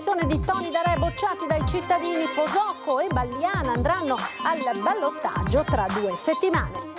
l'espulsione di Tony Darè bocciati dai cittadini. Posocco e Balliana andranno al ballottaggio tra 2 settimane.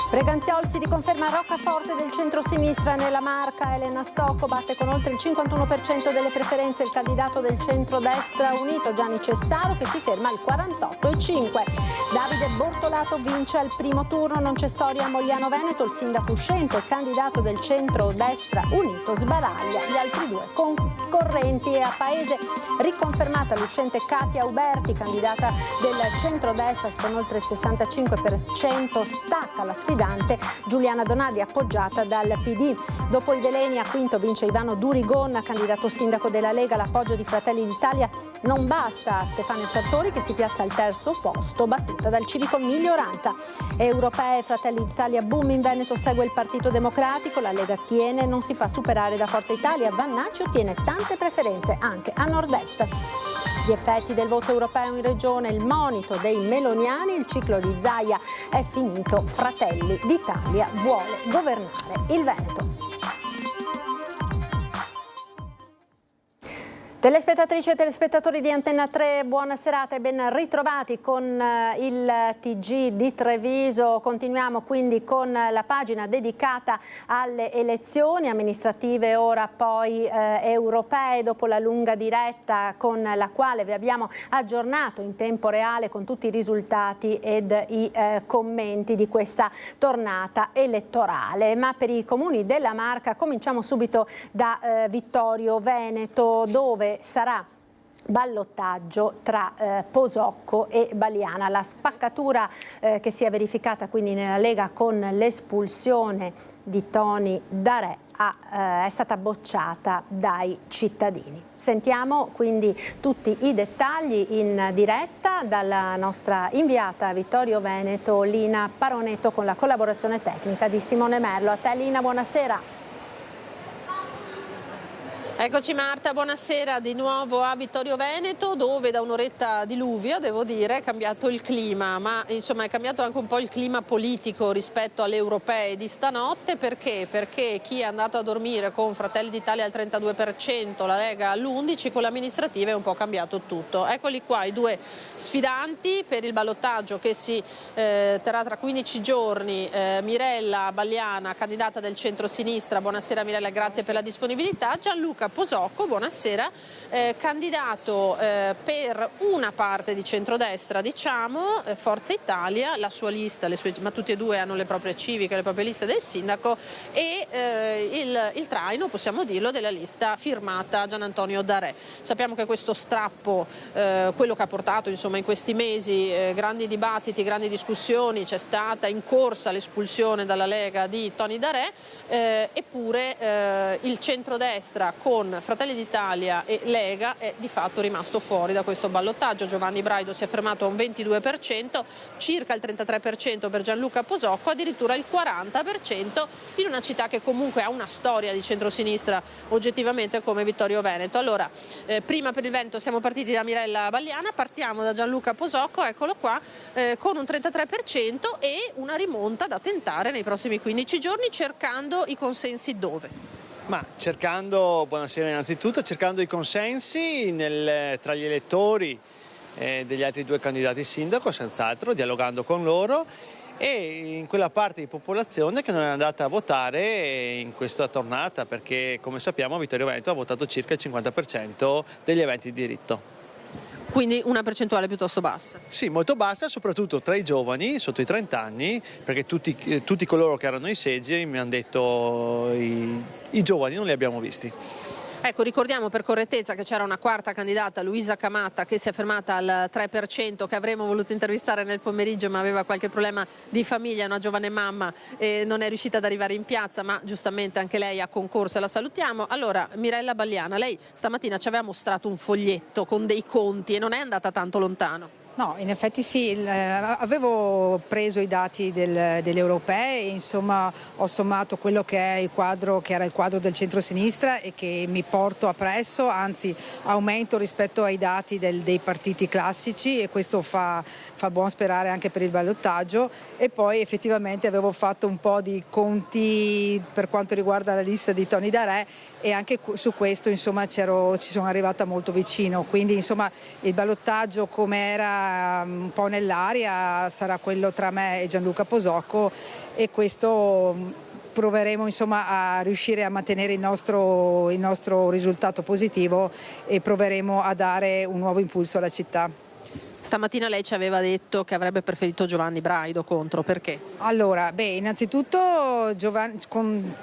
Breganziol si riconferma roccaforte del centro-sinistra nella Marca. Elena Stocco batte con oltre il 51% delle preferenze il candidato del centro-destra unito Gianni Cestaro, che si ferma al 48,5%. Davide Bortolato vince al primo turno, non c'è storia a Mogliano Veneto, il sindaco uscente, il candidato del centro-destra unito sbaraglia gli altri 2 concorrenti. E a Paese riconfermata l'uscente Katia Uberti, candidata del centro-destra con oltre il 65%, stacca la sfidante Giuliana Donadi appoggiata dal PD. Dopo i veleni a quinto vince Ivano Durigon, candidato sindaco della Lega. L'appoggio di Fratelli d'Italia non basta a Stefania Sartori, che si piazza al terzo posto, battuta dal civico Miglioranza. Europee, Fratelli d'Italia boom in Veneto, segue il Partito Democratico, la Lega tiene, non si fa superare da Forza Italia, Vannacci ottiene tante preferenze anche a nord-est. Gli effetti del voto europeo in regione, il monito dei meloniani, il ciclo di Zaia è finito, Fratelli d'Italia vuole governare il Veneto. Telespettatrici e telespettatori di Antenna 3, buona serata e ben ritrovati con il TG di Treviso. Continuiamo quindi con la pagina dedicata alle elezioni amministrative, ora poi europee, dopo la lunga diretta con la quale vi abbiamo aggiornato in tempo reale con tutti i risultati ed i commenti di questa tornata elettorale. Ma per i comuni della Marca cominciamo subito da Vittorio Veneto, dove sarà ballottaggio tra Posocco e Balliana. La spaccatura che si è verificata quindi nella Lega con l'espulsione di Tony Darè è stata bocciata dai cittadini. Sentiamo quindi tutti i dettagli in diretta dalla nostra inviata a Vittorio Veneto, Lina Paronetto, con la collaborazione tecnica di Simone Merlo. A te Lina, buonasera. Eccoci Marta, buonasera di nuovo a Vittorio Veneto, dove da un'oretta diluvia, devo dire, è cambiato il clima, ma insomma è cambiato anche un po' il clima politico rispetto alle europee di stanotte. Perché? Perché chi è andato a dormire con Fratelli d'Italia al 32%, la Lega all'11%, con le amministrative è un po' cambiato tutto. Eccoli qua i 2 sfidanti per il ballottaggio che si terrà tra 15 giorni. Mirella Balliana, candidata del centro-sinistra, buonasera Mirella, grazie per la disponibilità. Gianluca Posocco, buonasera, candidato per una parte di centrodestra, diciamo, Forza Italia, la sua lista, ma tutti e 2 hanno le proprie civiche, le proprie liste del sindaco, e il traino, possiamo dirlo, della lista firmata Gianantonio Darè. Sappiamo che questo strappo, quello che ha portato insomma in questi mesi grandi dibattiti, grandi discussioni, c'è stata in corsa l'espulsione dalla Lega di Tony Darè, eppure il centrodestra con Fratelli d'Italia e Lega è di fatto rimasto fuori da questo ballottaggio. Giovanni Braido si è fermato a un 22%, circa il 33% per Gianluca Posocco, addirittura il 40% in una città che comunque ha una storia di centrosinistra oggettivamente come Vittorio Veneto. Allora, prima per il Veneto siamo partiti da Mirella Balliana, partiamo da Gianluca Posocco, eccolo qua, con un 33% e una rimonta da tentare nei prossimi 15 giorni, cercando i consensi dove? Ma cercando, buonasera innanzitutto, cercando i consensi tra gli elettori degli altri 2 candidati sindaco, senz'altro, dialogando con loro, e in quella parte di popolazione che non è andata a votare in questa tornata, perché come sappiamo Vittorio Veneto ha votato circa il 50% degli aventi di diritto. Quindi una percentuale piuttosto bassa. Sì, molto bassa, soprattutto tra i giovani, sotto i 30 anni, perché tutti coloro che erano ai seggi mi hanno detto i giovani non li abbiamo visti. Ecco, ricordiamo per correttezza che c'era una quarta candidata, Luisa Camatta, che si è fermata al 3%, che avremmo voluto intervistare nel pomeriggio, ma aveva qualche problema di famiglia, una giovane mamma, e non è riuscita ad arrivare in piazza, ma giustamente anche lei ha concorso e la salutiamo. Allora, Mirella Balliana, lei stamattina ci aveva mostrato un foglietto con dei conti e non è andata tanto lontano. No, in effetti sì, avevo preso i dati delle europee e insomma ho sommato quello che è il quadro, che era il quadro del centro-sinistra e che mi porto appresso, anzi aumento rispetto ai dati dei partiti classici, e questo fa buon sperare anche per il ballottaggio. E poi effettivamente avevo fatto un po' di conti per quanto riguarda la lista di Tony Darè e anche su questo insomma ci sono arrivata molto vicino, quindi insomma il ballottaggio come era un po' nell'aria sarà quello tra me e Gianluca Posocco, e questo proveremo insomma a riuscire a mantenere il nostro risultato positivo e proveremo a dare un nuovo impulso alla città. Stamattina lei ci aveva detto che avrebbe preferito Giovanni Braido contro, perché? Allora, innanzitutto con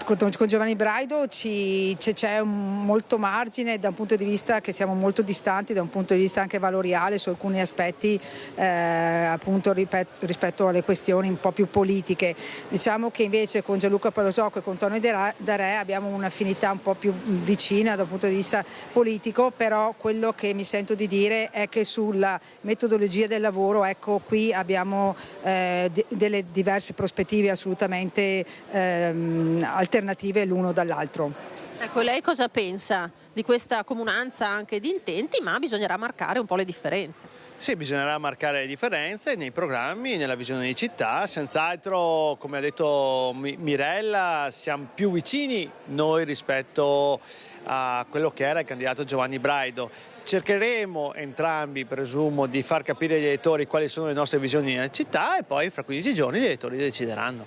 Giovanni Braido c'è molto margine da un punto di vista che siamo molto distanti, da un punto di vista anche valoriale su alcuni aspetti appunto rispetto alle questioni un po' più politiche. Diciamo che invece con Gianluca Posocco e con Tony Darè abbiamo un'affinità un po' più vicina da un punto di vista politico, però quello che mi sento di dire è che sulla metodologia del lavoro, ecco, qui abbiamo delle diverse prospettive assolutamente alternative l'uno dall'altro. Ecco, lei cosa pensa di questa comunanza anche di intenti, ma bisognerà marcare un po' le differenze? Sì, bisognerà marcare le differenze nei programmi, nella visione di città. Senz'altro, come ha detto Mirella, siamo più vicini noi rispetto a quello che era il candidato Giovanni Braido. Cercheremo entrambi, presumo, di far capire agli elettori quali sono le nostre visioni nella città e poi fra 15 giorni gli elettori decideranno.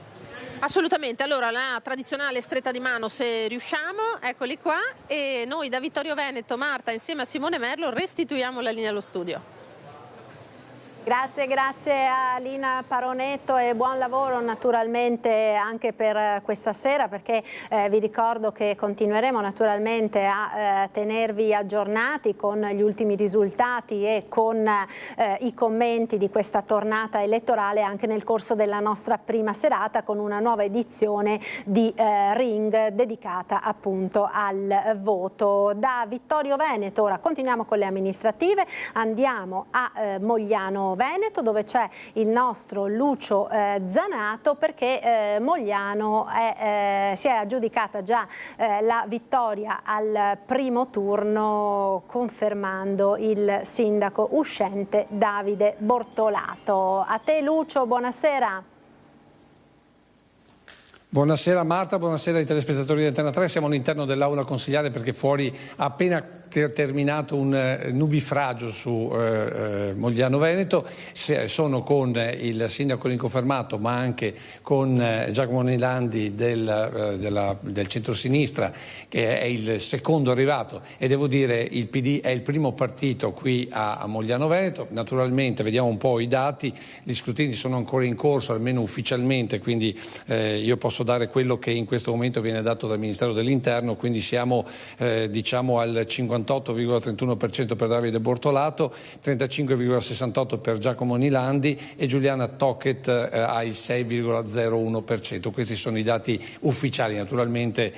Assolutamente, allora la tradizionale stretta di mano se riusciamo, eccoli qua, e noi da Vittorio Veneto, Marta, insieme a Simone Merlo restituiamo la linea allo studio. Grazie a Lina Paronetto e buon lavoro naturalmente anche per questa sera, perché vi ricordo che continueremo naturalmente a tenervi aggiornati con gli ultimi risultati e con i commenti di questa tornata elettorale anche nel corso della nostra prima serata, con una nuova edizione di Ring dedicata appunto al voto. Da Vittorio Veneto ora continuiamo con le amministrative, andiamo a Mogliano Veneto, dove c'è il nostro Lucio Zanato, perché Mogliano si è aggiudicata già la vittoria al primo turno, confermando il sindaco uscente Davide Bortolato. A te Lucio, buonasera. Buonasera Marta, buonasera ai telespettatori di Antena 3, siamo all'interno dell'aula consiliare perché fuori ha appena terminato un nubifragio su Mogliano Veneto. Sono con il sindaco inconfermato ma anche con Giacomo Nilandi del centrosinistra, che è il secondo arrivato, e devo dire il PD è il primo partito qui a Mogliano Veneto. Naturalmente vediamo un po' i dati, gli scrutini sono ancora in corso, almeno ufficialmente, quindi io posso dare quello che in questo momento viene dato dal Ministero dell'Interno, quindi siamo diciamo al 58,31% per Davide Bortolato, 35,68% per Giacomo Nilandi e Giuliana Tocchet al 6,01%. Questi sono i dati ufficiali, naturalmente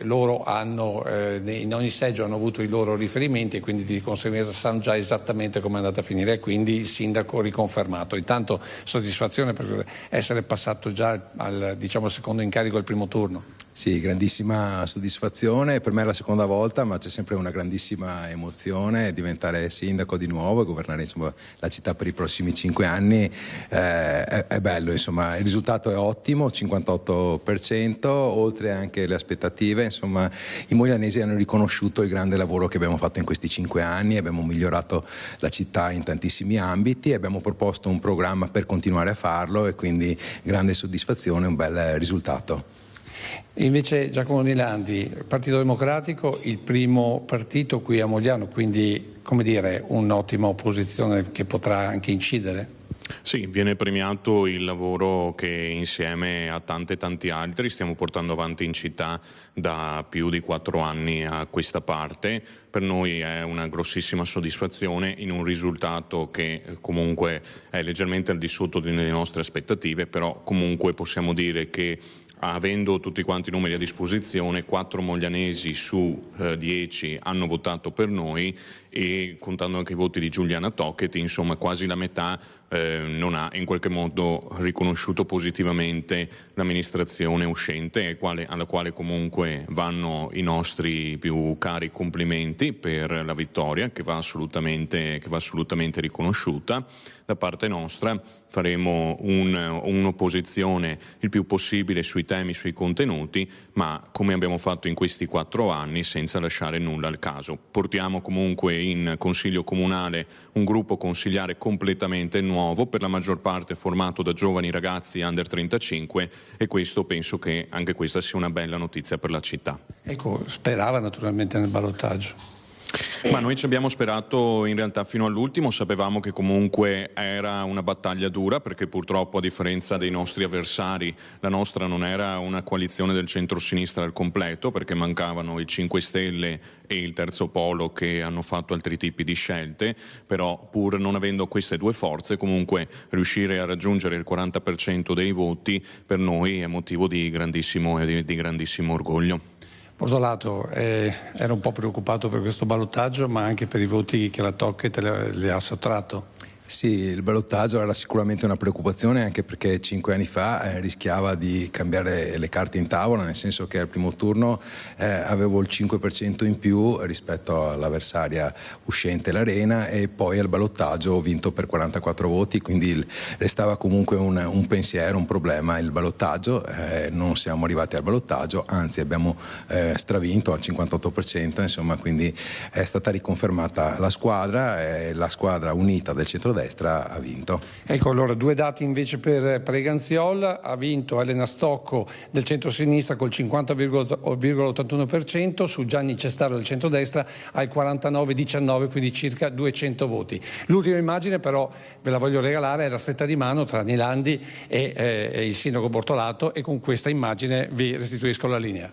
loro hanno in ogni seggio hanno avuto i loro riferimenti e quindi di conseguenza sanno già esattamente come è andata a finire, e quindi il sindaco riconfermato. Intanto soddisfazione per essere passato già al secondo incarico al primo turno. Sì, grandissima soddisfazione, per me è la seconda volta, ma c'è sempre una grandissima emozione diventare sindaco di nuovo e governare la città per i prossimi 5 anni. È bello, insomma, il risultato è ottimo, 58%, oltre anche le aspettative. Insomma, i moglianesi hanno riconosciuto il grande lavoro che abbiamo fatto in questi 5 anni, abbiamo migliorato la città in tantissimi ambiti, abbiamo proposto un programma per continuare a farlo e quindi grande soddisfazione, un bel risultato. Invece Giacomo Nilandi, Partito Democratico, il primo partito qui a Mogliano, quindi come dire un'ottima opposizione che potrà anche incidere? Sì, viene premiato il lavoro che insieme a tanti altri stiamo portando avanti in città da più di 4 anni a questa parte. Per noi è una grossissima soddisfazione in un risultato che comunque è leggermente al di sotto delle nostre aspettative, però comunque possiamo dire che avendo tutti quanti i numeri a disposizione, 4 moglianesi su 10 hanno votato per noi, e contando anche i voti di Giuliana Tocchetti, insomma quasi la metà non ha in qualche modo riconosciuto positivamente l'amministrazione uscente, alla quale comunque vanno i nostri più cari complimenti per la vittoria, che va assolutamente riconosciuta. Da parte nostra faremo un'opposizione il più possibile sui temi, sui contenuti, ma come abbiamo fatto in questi 4 anni, senza lasciare nulla al caso. Portiamo comunque in Consiglio Comunale un gruppo consigliare completamente nuovo, per la maggior parte formato da giovani ragazzi under 35, e questo penso che anche questa sia una bella notizia per la città. Ecco, sperava naturalmente nel ballottaggio. Ma noi ci abbiamo sperato in realtà fino all'ultimo, sapevamo che comunque era una battaglia dura, perché purtroppo, a differenza dei nostri avversari, la nostra non era una coalizione del centro-sinistra al completo, perché mancavano i 5 Stelle e il Terzo Polo, che hanno fatto altri tipi di scelte, però pur non avendo queste due forze, comunque riuscire a raggiungere il 40% dei voti per noi è motivo di grandissimo orgoglio. Bordolato era un po' preoccupato per questo ballottaggio, ma anche per i voti che la Tocchetti le ha sottratto. Sì, il ballottaggio era sicuramente una preoccupazione, anche perché 5 anni fa rischiava di cambiare le carte in tavola, nel senso che al primo turno avevo il 5% in più rispetto all'avversaria uscente, l'Arena, e poi al ballottaggio ho vinto per 44 voti, quindi restava comunque un pensiero, un problema il ballottaggio. Non siamo arrivati al ballottaggio, anzi abbiamo stravinto al 58%, insomma, quindi è stata riconfermata la squadra unita del centrodestra ha vinto. Ecco, allora 2 dati invece per Preganziol. Ha vinto Elena Stocco del centro-sinistra col 50,81%, su Gianni Cestaro del centrodestra al 49,19%, quindi circa 200 voti. L'ultima immagine però ve la voglio regalare, è la stretta di mano tra Nilandi e il sindaco Bortolato, e con questa immagine vi restituisco la linea.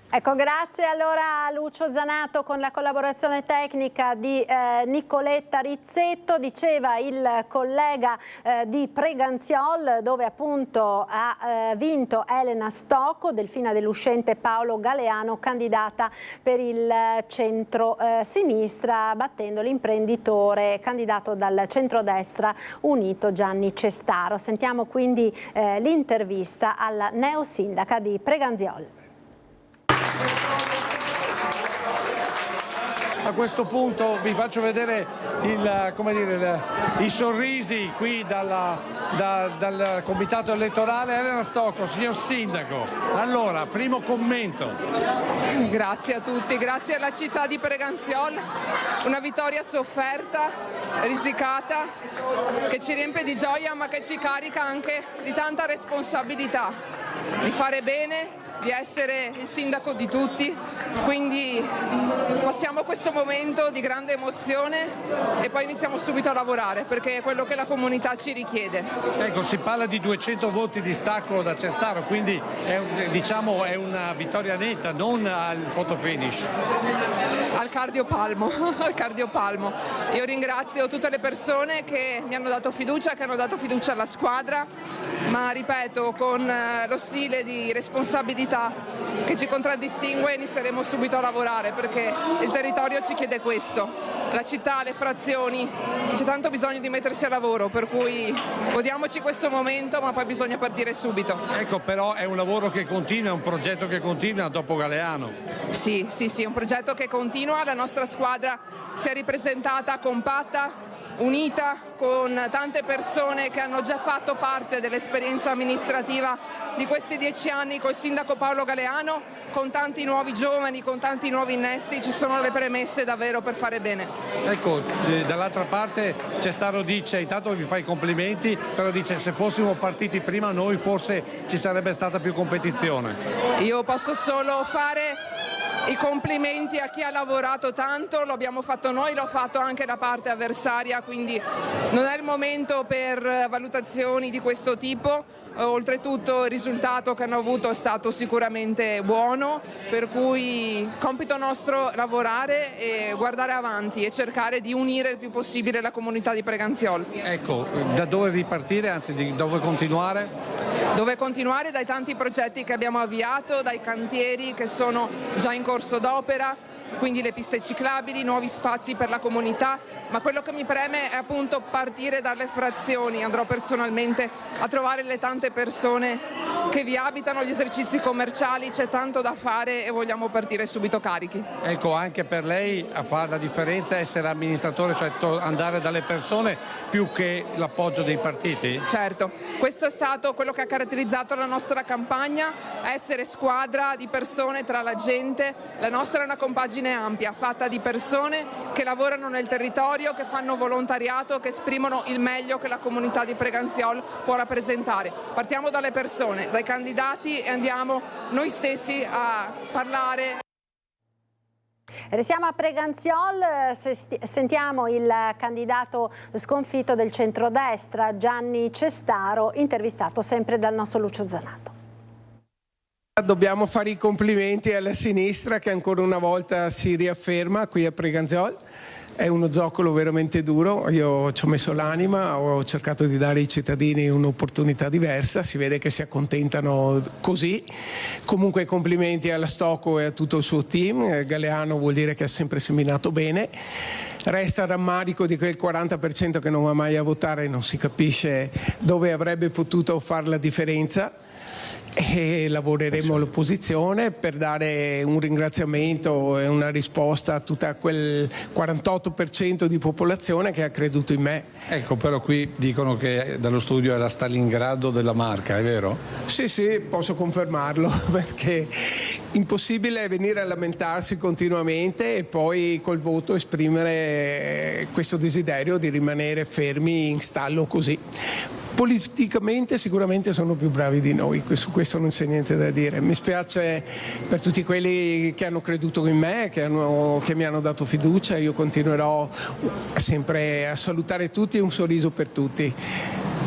Ecco, grazie allora a Lucio Zanato con la collaborazione tecnica di Nicoletta Rizzetto. Diceva il collega di Preganziol, dove appunto ha vinto Elena Stocco, delfina dell'uscente Paolo Galeano, candidata per il centro-sinistra, battendo l'imprenditore candidato dal centrodestra unito Gianni Cestaro. Sentiamo quindi l'intervista alla neosindaca di Preganziol. A questo punto vi faccio vedere i sorrisi qui dal comitato elettorale. Elena Stocco, signor sindaco, allora, primo commento. Grazie a tutti, grazie alla città di Preganziol, una vittoria sofferta, risicata, che ci riempie di gioia ma che ci carica anche di tanta responsabilità, di fare bene, di essere il sindaco di tutti, quindi passiamo questo momento di grande emozione e poi iniziamo subito a lavorare, perché è quello che la comunità ci richiede. Ecco, si parla di 200 voti di stacco da Cestaro, quindi è una vittoria netta, non al photo finish. Al cardiopalmo, al cardiopalmo. Io ringrazio tutte le persone che mi hanno dato fiducia, che hanno dato fiducia alla squadra, ma ripeto, con lo stile di responsabilità che ci contraddistingue inizieremo subito a lavorare, perché il territorio ci chiede questo, la città, le frazioni, c'è tanto bisogno di mettersi a lavoro, per cui godiamoci questo momento, ma poi bisogna partire subito. Ecco, però è un lavoro che continua, è un progetto che continua dopo Galeano. Sì, un progetto che continua, la nostra squadra si è ripresentata compatta, unita, con tante persone che hanno già fatto parte dell'esperienza amministrativa di questi 10 anni col sindaco Paolo Galeano, con tanti nuovi giovani, con tanti nuovi innesti. Ci sono le premesse davvero per fare bene. Ecco, dall'altra parte Cestaro dice, intanto vi fa i complimenti, però dice se fossimo partiti prima noi forse ci sarebbe stata più competizione. Io posso solo fare i complimenti a chi ha lavorato tanto, lo abbiamo fatto noi, l'ho fatto anche la parte avversaria, quindi non è il momento per valutazioni di questo tipo. Oltretutto il risultato che hanno avuto è stato sicuramente buono, per cui compito nostro lavorare e guardare avanti e cercare di unire il più possibile la comunità di Preganziol. Ecco, da dove ripartire, anzi di dove continuare? dove continuare dai tanti progetti che abbiamo avviato, dai cantieri che sono già in corso d'opera, quindi le piste ciclabili, nuovi spazi per la comunità, ma quello che mi preme è appunto partire dalle frazioni. Andrò personalmente a trovare le tante persone che vi abitano, gli esercizi commerciali, c'è tanto da fare e vogliamo partire subito carichi. Ecco, anche per lei a fare la differenza essere amministratore, cioè andare dalle persone più che l'appoggio dei partiti? Certo, questo è stato quello che ha caratterizzato la nostra campagna, essere squadra di persone tra la gente. La nostra è una compagine ampia, fatta di persone che lavorano nel territorio, che fanno volontariato, che esprimono il meglio che la comunità di Preganziol può rappresentare. Partiamo dalle persone, dai candidati e andiamo noi stessi a parlare. Restiamo a Preganziol, sentiamo il candidato sconfitto del centrodestra, Gianni Cestaro, intervistato sempre dal nostro Lucio Zanato. Dobbiamo fare i complimenti alla sinistra che ancora una volta si riafferma qui a Preganziol. È uno zoccolo veramente duro, io ci ho messo l'anima, ho cercato di dare ai cittadini un'opportunità diversa, si vede che si accontentano così. Comunque complimenti alla Stocco e a tutto il suo team, Galeano vuol dire che ha sempre seminato bene. Resta il rammarico di quel 40% che non va mai a votare e non si capisce dove avrebbe potuto fare la differenza. E lavoreremo all'opposizione per dare un ringraziamento e una risposta a tutta quel 48% di popolazione che ha creduto in me. Ecco, però qui dicono che dallo studio è la Stalingrado della Marca, è vero? Sì, posso confermarlo, perché impossibile venire a lamentarsi continuamente e poi col voto esprimere questo desiderio di rimanere fermi in stallo così. Politicamente sicuramente sono più bravi di noi, su questo non c'è niente da dire. Mi spiace per tutti quelli che hanno creduto in me, che mi hanno dato fiducia. Io continuerò sempre a salutare tutti e un sorriso per tutti.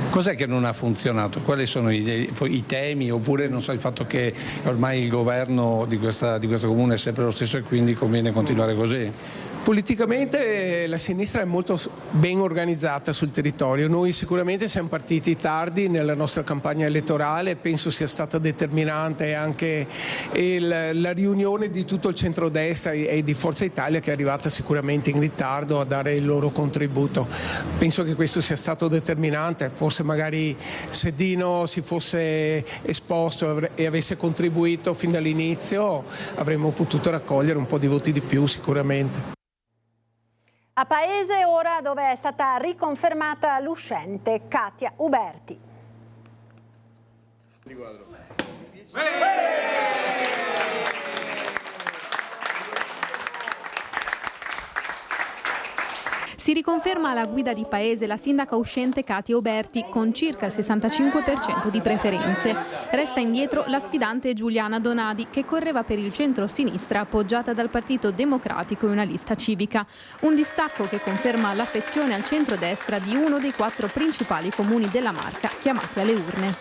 Cos'è che non ha funzionato? Quali sono i temi, oppure non so, il fatto che ormai il governo di questo comune è sempre lo stesso e quindi conviene continuare così? Politicamente la sinistra è molto ben organizzata sul territorio, noi sicuramente siamo partiti tardi nella nostra campagna elettorale, penso sia stata determinante anche la riunione di tutto il centrodestra e di Forza Italia, che è arrivata sicuramente in ritardo a dare il loro contributo. Penso che questo sia stato determinante, forse magari se Dino si fosse esposto e avesse contribuito fin dall'inizio avremmo potuto raccogliere un po' di voti di più sicuramente. A Paese ora, dove è stata riconfermata l'uscente Katia Uberti. Si riconferma alla guida di Paese la sindaca uscente Katia Uberti con circa il 65% di preferenze. Resta indietro la sfidante Giuliana Donadi, che correva per il centro-sinistra appoggiata dal Partito Democratico e una lista civica. Un distacco che conferma l'affezione al centrodestra di uno dei 4 principali comuni della Marca chiamati alle urne.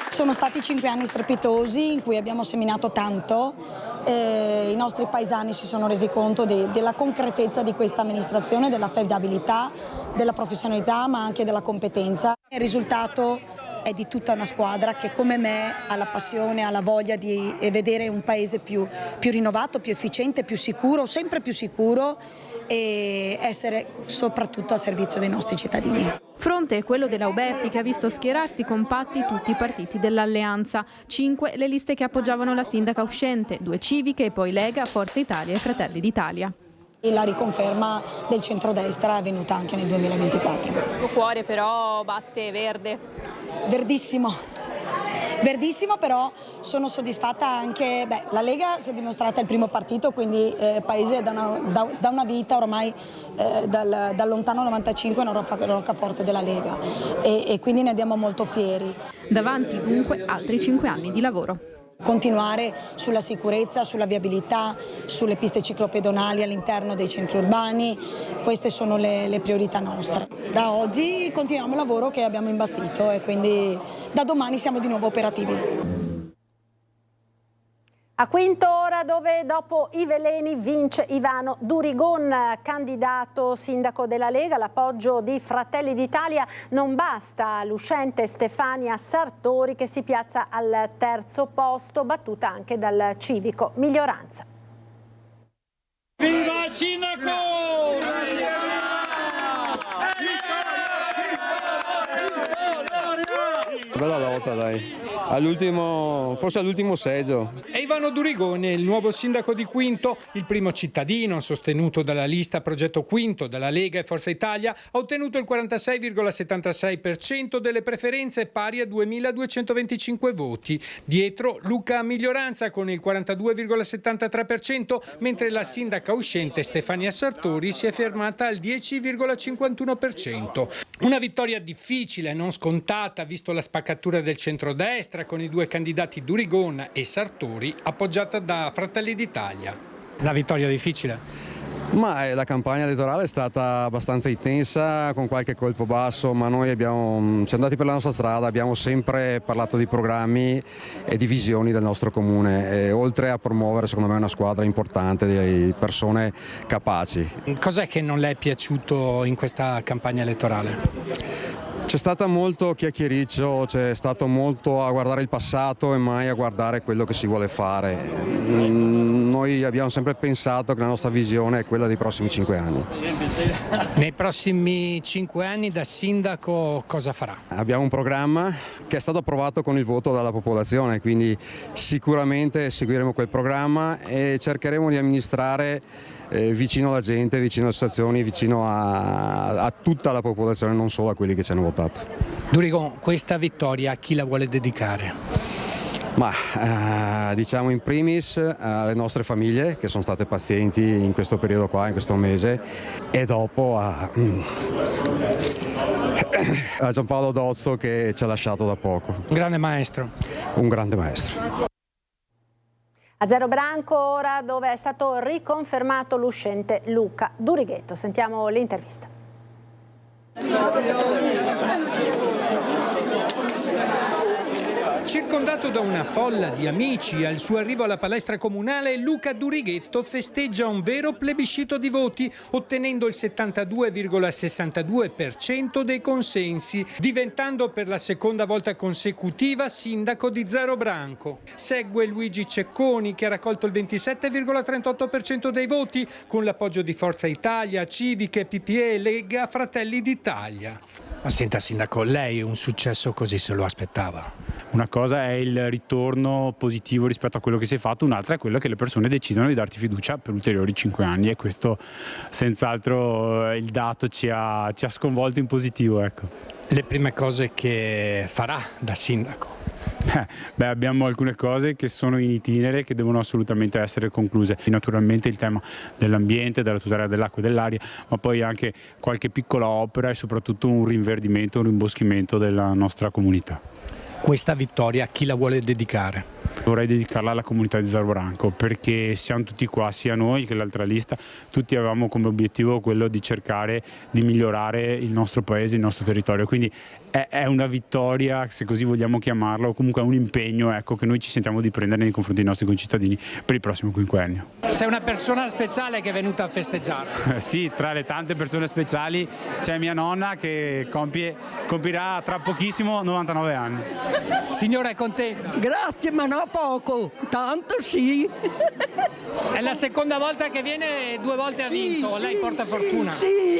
Sono stati 5 anni strepitosi in cui abbiamo seminato tanto. I nostri paesani si sono resi conto della concretezza di questa amministrazione, della affidabilità, della professionalità ma anche della competenza. Il risultato è di tutta una squadra che come me ha la passione, ha la voglia di vedere un paese più rinnovato, più efficiente, più sicuro, sempre più sicuro, e essere soprattutto a servizio dei nostri cittadini. Fronte è quello della Uberti, che ha visto schierarsi compatti tutti i partiti dell'alleanza. 5 le liste che appoggiavano la sindaca uscente, 2 civiche e poi Lega, Forza Italia e Fratelli d'Italia. E la riconferma del centrodestra è avvenuta anche nel 2024. Il suo cuore però batte verde. Verdissimo. Verdissimo, però sono soddisfatta anche, la Lega si è dimostrata il primo partito, quindi Paese da una vita ormai dal lontano 95 è una roccaforte della Lega e quindi ne andiamo molto fieri. Davanti dunque altri 5 anni di lavoro. Continuare sulla sicurezza, sulla viabilità, sulle piste ciclopedonali all'interno dei centri urbani, queste sono le priorità nostre. Da oggi continuiamo il lavoro che abbiamo imbastito e quindi da domani siamo di nuovo operativi. A quinto ora, dove dopo i veleni vince Ivano Durigon, candidato sindaco della Lega. L'appoggio di Fratelli d'Italia non basta. L'uscente Stefania Sartori, che si piazza al terzo posto, battuta anche dal civico Miglioranza. Viva sindaco! Bella lotta, dai. Forse all'ultimo seggio. È Ivano Durigone, il nuovo sindaco di Quinto, il primo cittadino sostenuto dalla lista Progetto Quinto dalla Lega e Forza Italia. Ha ottenuto il 46,76% delle preferenze, pari a 2.225 voti. Dietro Luca Miglioranza con il 42,73%, mentre la sindaca uscente Stefania Sartori si è fermata al 10,51%. Una vittoria difficile, non scontata, visto la spaccatura del centrodestra con i due candidati Durigon e Sartori, appoggiata da Fratelli d'Italia. Una vittoria difficile? Ma la campagna elettorale è stata abbastanza intensa, con qualche colpo basso, ma noi siamo andati per la nostra strada, abbiamo sempre parlato di programmi e di visioni del nostro comune, e oltre a promuovere secondo me una squadra importante di persone capaci. Cos'è che non le è piaciuto in questa campagna elettorale? C'è stato molto chiacchiericcio, c'è stato molto a guardare il passato e mai a guardare quello che si vuole fare. Noi abbiamo sempre pensato che la nostra visione è quella dei prossimi 5 anni. Nei prossimi 5 anni da sindaco cosa farà? Abbiamo un programma che è stato approvato con il voto dalla popolazione, quindi sicuramente seguiremo quel programma e cercheremo di amministrare vicino alla gente, vicino alle associazioni, vicino a tutta la popolazione, non solo a quelli che ci hanno votato. Durigon, questa vittoria a chi la vuole dedicare? Ma diciamo in primis alle nostre famiglie che sono state pazienti in questo periodo qua, in questo mese, e dopo a Giampaolo Dozzo che ci ha lasciato da poco. Un grande maestro. Un grande maestro. A Zero Branco ora, dove è stato riconfermato l'uscente Luca Durighetto. Sentiamo l'intervista. Circondato da una folla di amici, al suo arrivo alla palestra comunale, Luca Durighetto festeggia un vero plebiscito di voti, ottenendo il 72,62% dei consensi, diventando per la seconda volta consecutiva sindaco di Zero Branco. Segue Luigi Cecconi, che ha raccolto il 27,38% dei voti, con l'appoggio di Forza Italia, Civiche, PPE, Lega, Fratelli d'Italia. Ma senta sindaco, lei un successo così se lo aspettava? Una cosa è il ritorno positivo rispetto a quello che si è fatto, un'altra è quella che le persone decidono di darti fiducia per ulteriori 5 anni, e questo senz'altro il dato ci ha sconvolto in positivo. Ecco. Le prime cose che farà da sindaco? Abbiamo alcune cose che sono in itinere, che devono assolutamente essere concluse. Naturalmente il tema dell'ambiente, della tutela dell'acqua e dell'aria, ma poi anche qualche piccola opera e soprattutto un rinverdimento, un rimboschimento della nostra comunità. Questa vittoria a chi la vuole dedicare? Vorrei dedicarla alla comunità di Zero Branco, perché siamo tutti qua, sia noi che l'altra lista, tutti avevamo come obiettivo quello di cercare di migliorare il nostro paese, il nostro territorio, quindi è una vittoria, se così vogliamo chiamarla, o comunque è un impegno, ecco, che noi ci sentiamo di prendere nei confronti dei nostri concittadini per il prossimo quinquennio. C'è una persona speciale che è venuta a festeggiare? Sì, tra le tante persone speciali c'è mia nonna che compirà tra pochissimo 99 anni. Signora, è contenta? Grazie, ma no poco, tanto sì. È la seconda volta che viene, 2 volte ha vinto, lei porta fortuna. Sì,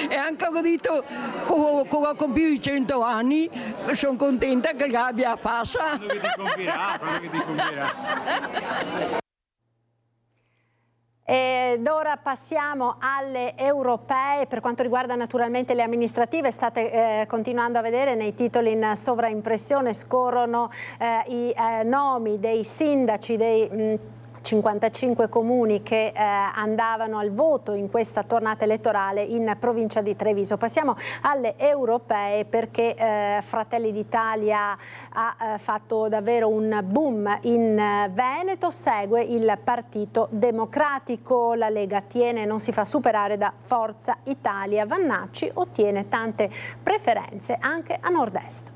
e anche ho detto, ho compiuto i 100 anni, sono contenta che abbia fatto. Quando che ti compirà. Ed ora passiamo alle europee. Per quanto riguarda naturalmente le amministrative, state continuando a vedere nei titoli in sovraimpressione, scorrono i nomi dei sindaci dei 55 comuni che andavano al voto in questa tornata elettorale in provincia di Treviso. Passiamo alle europee, perché Fratelli d'Italia ha fatto davvero un boom in Veneto, segue il Partito Democratico, la Lega tiene e non si fa superare da Forza Italia, Vannacci ottiene tante preferenze anche a nord-est.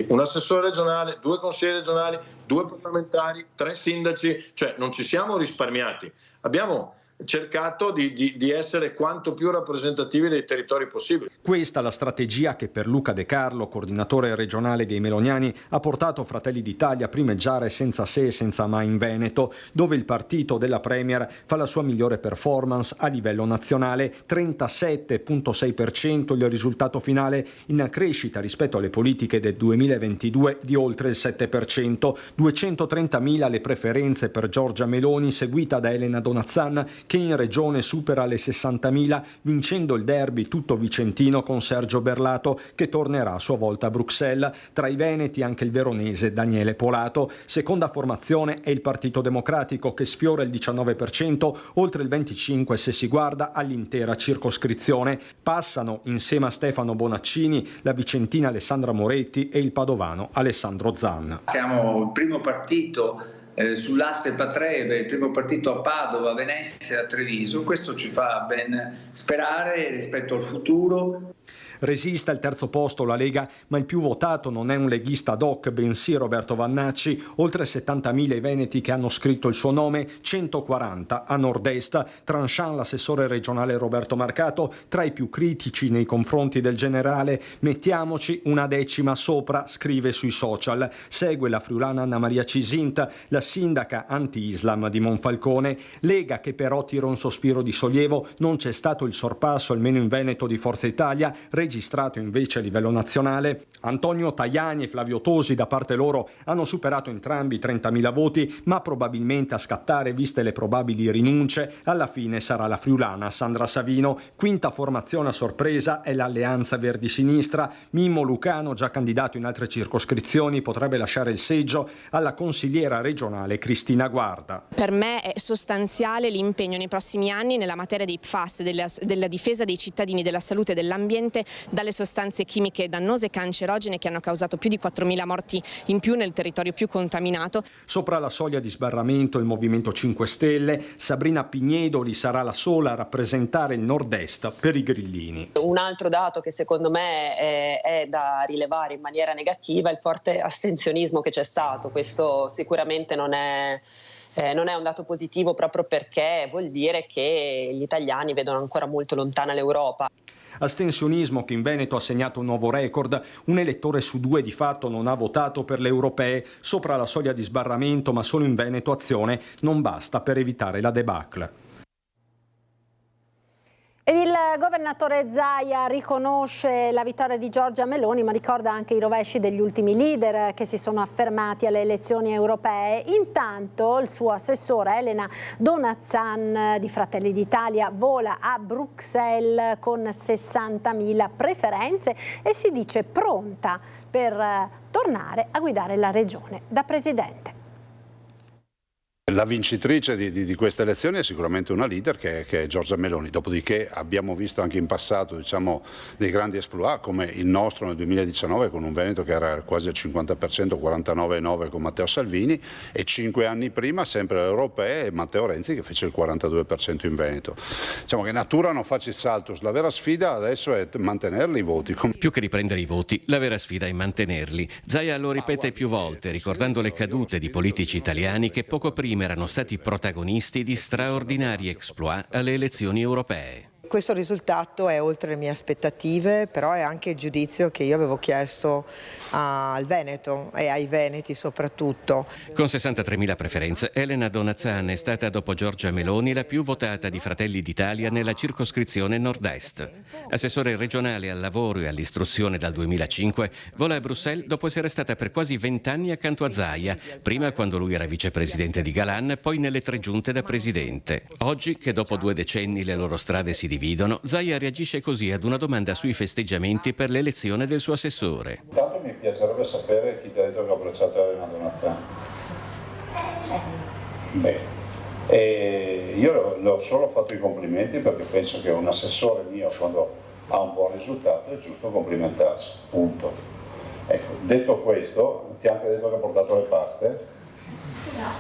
Un assessore regionale, 2 consiglieri regionali, 2 parlamentari, 3 sindaci, cioè non ci siamo risparmiati. Abbiamo cercato di essere quanto più rappresentativi dei territori possibili. Questa è la strategia che per Luca De Carlo, coordinatore regionale dei meloniani, ha portato Fratelli d'Italia a primeggiare senza se e senza ma in Veneto, dove il partito della Premier fa la sua migliore performance a livello nazionale, 37,6% il risultato finale, in crescita rispetto alle politiche del 2022 di oltre il 7%, 230.000 le preferenze per Giorgia Meloni, seguita da Elena Donazzan, che in regione supera le 60.000, vincendo il derby tutto vicentino con Sergio Berlato, che tornerà a sua volta a Bruxelles. Tra i veneti anche il veronese Daniele Polato. Seconda formazione è il Partito Democratico, che sfiora il 19%, oltre il 25% se si guarda all'intera circoscrizione. Passano insieme a Stefano Bonaccini la vicentina Alessandra Moretti e il padovano Alessandro Zan. Siamo il primo partito sull'asse Patreve, il primo partito a Padova, Venezia, a Treviso. Questo ci fa ben sperare rispetto al futuro. Resiste al terzo posto la Lega, ma il più votato non è un leghista ad hoc, bensì Roberto Vannacci. Oltre 70.000 i veneti che hanno scritto il suo nome, 140 a nord-est. Tranchant l'assessore regionale Roberto Marcato, tra i più critici nei confronti del generale. Mettiamoci una decima sopra, scrive sui social. Segue la friulana Anna Maria Cisint, la sindaca anti-Islam di Monfalcone. Lega che però tira un sospiro di sollievo, non c'è stato il sorpasso, almeno in Veneto, di Forza Italia, registrato invece a livello nazionale. Antonio Tajani e Flavio Tosi da parte loro hanno superato entrambi i 30.000 voti, ma probabilmente a scattare, viste le probabili rinunce, alla fine sarà la friulana Sandra Savino. Quinta formazione a sorpresa è l'Alleanza Verdi-Sinistra. Mimmo Lucano, già candidato in altre circoscrizioni, potrebbe lasciare il seggio alla consigliera regionale Cristina Guarda. Per me è sostanziale l'impegno nei prossimi anni nella materia dei PFAS, della difesa dei cittadini, della salute e dell'ambiente dalle sostanze chimiche dannose e cancerogene che hanno causato più di 4.000 morti in più nel territorio più contaminato. Sopra la soglia di sbarramento il Movimento 5 Stelle. Sabrina Pignedoli sarà la sola a rappresentare il nord-est per i grillini. Un altro dato che secondo me è da rilevare in maniera negativa è il forte astensionismo che c'è stato. Questo sicuramente non è un dato positivo, proprio perché vuol dire che gli italiani vedono ancora molto lontana l'Europa. Astensionismo che in Veneto ha segnato un nuovo record. Un elettore su 2 di fatto non ha votato per le europee. Sopra la soglia di sbarramento, ma solo in Veneto Azione non basta per evitare la debacle. Ed il governatore Zaia riconosce la vittoria di Giorgia Meloni, ma ricorda anche i rovesci degli ultimi leader che si sono affermati alle elezioni europee. Intanto il suo assessore Elena Donazzan di Fratelli d'Italia vola a Bruxelles con 60.000 preferenze e si dice pronta per tornare a guidare la regione da presidente. La vincitrice di queste elezioni è sicuramente una leader che è Giorgia Meloni, dopodiché abbiamo visto anche in passato dei grandi exploit come il nostro nel 2019 con un Veneto che era quasi al 50%, 49,9% con Matteo Salvini, e 5 anni prima sempre alle europee Matteo Renzi che fece il 42% in Veneto. Diciamo che natura non faccia il salto, la vera sfida adesso è mantenerli i voti. Più che riprendere i voti, la vera sfida è mantenerli. Zaia lo ripete più volte, ricordando le cadute di politici italiani che poco prima erano stati protagonisti di straordinari exploit alle elezioni europee. Questo risultato è oltre le mie aspettative, però è anche il giudizio che io avevo chiesto al Veneto e ai veneti soprattutto. Con 63.000 preferenze, Elena Donazzan è stata dopo Giorgia Meloni la più votata di Fratelli d'Italia nella circoscrizione nord-est. Assessore regionale al lavoro e all'istruzione dal 2005, vola a Bruxelles dopo essere stata per quasi 20 anni accanto a Zaia, prima quando lui era vicepresidente di Galan, poi nelle 3 giunte da presidente. Oggi, che dopo 2 decenni le loro strade si dividono, Zaia reagisce così ad una domanda sui festeggiamenti per l'elezione del suo assessore. Intanto mi piacerebbe sapere chi ti ha detto che ho abbracciato Elena Donazzan. Io le ho solo fatto i complimenti perché penso che un assessore mio quando ha un buon risultato è giusto complimentarsi, punto. Ecco, detto questo, ti ha anche detto che ha portato le paste?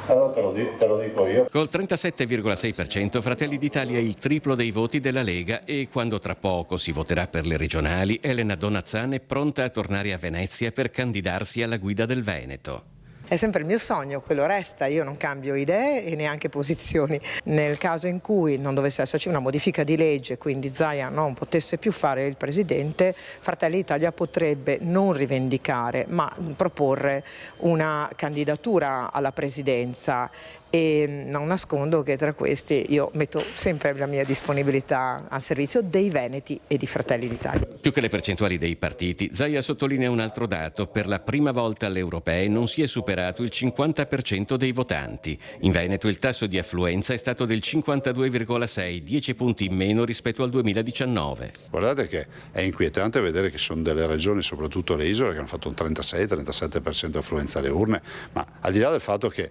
Allora te lo dico io. Col 37,6% Fratelli d'Italia è il triplo dei voti della Lega e quando tra poco si voterà per le regionali, Elena Donazzan è pronta a tornare a Venezia per candidarsi alla guida del Veneto. È sempre il mio sogno, quello resta, io non cambio idee e neanche posizioni. Nel caso in cui non dovesse esserci una modifica di legge, quindi Zaia non potesse più fare il presidente, Fratelli d'Italia potrebbe non rivendicare ma proporre una candidatura alla presidenza. E non nascondo che tra questi io metto sempre la mia disponibilità al servizio dei veneti e di Fratelli d'Italia. Più che le percentuali dei partiti, Zaia sottolinea un altro dato: per la prima volta alle europee non si è superato il 50% dei votanti. In Veneto il tasso di affluenza è stato del 52,6, 10 punti in meno rispetto al 2019. Guardate che è inquietante vedere che sono delle regioni, soprattutto le isole, che hanno fatto un 36-37% di affluenza alle urne, ma al di là del fatto che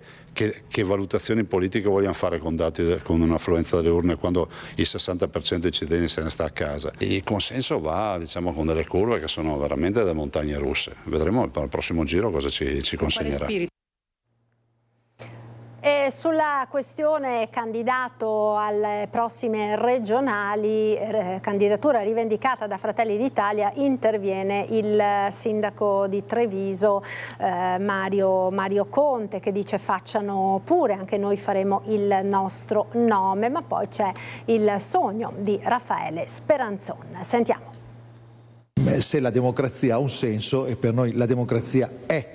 valutazioni politiche vogliamo fare con dati con un'affluenza delle urne quando il 60% dei cittadini se ne sta a casa. Il consenso va, diciamo, con delle curve che sono veramente delle montagne russe. Vedremo al prossimo giro cosa ci consegnerà. E sulla questione candidato alle prossime regionali, candidatura rivendicata da Fratelli d'Italia, interviene il sindaco di Treviso Mario Conte, che dice facciano pure, anche noi faremo il nostro nome, ma poi c'è il sogno di Raffaele Speranzon. Sentiamo. Se la democrazia ha un senso, e per noi la democrazia è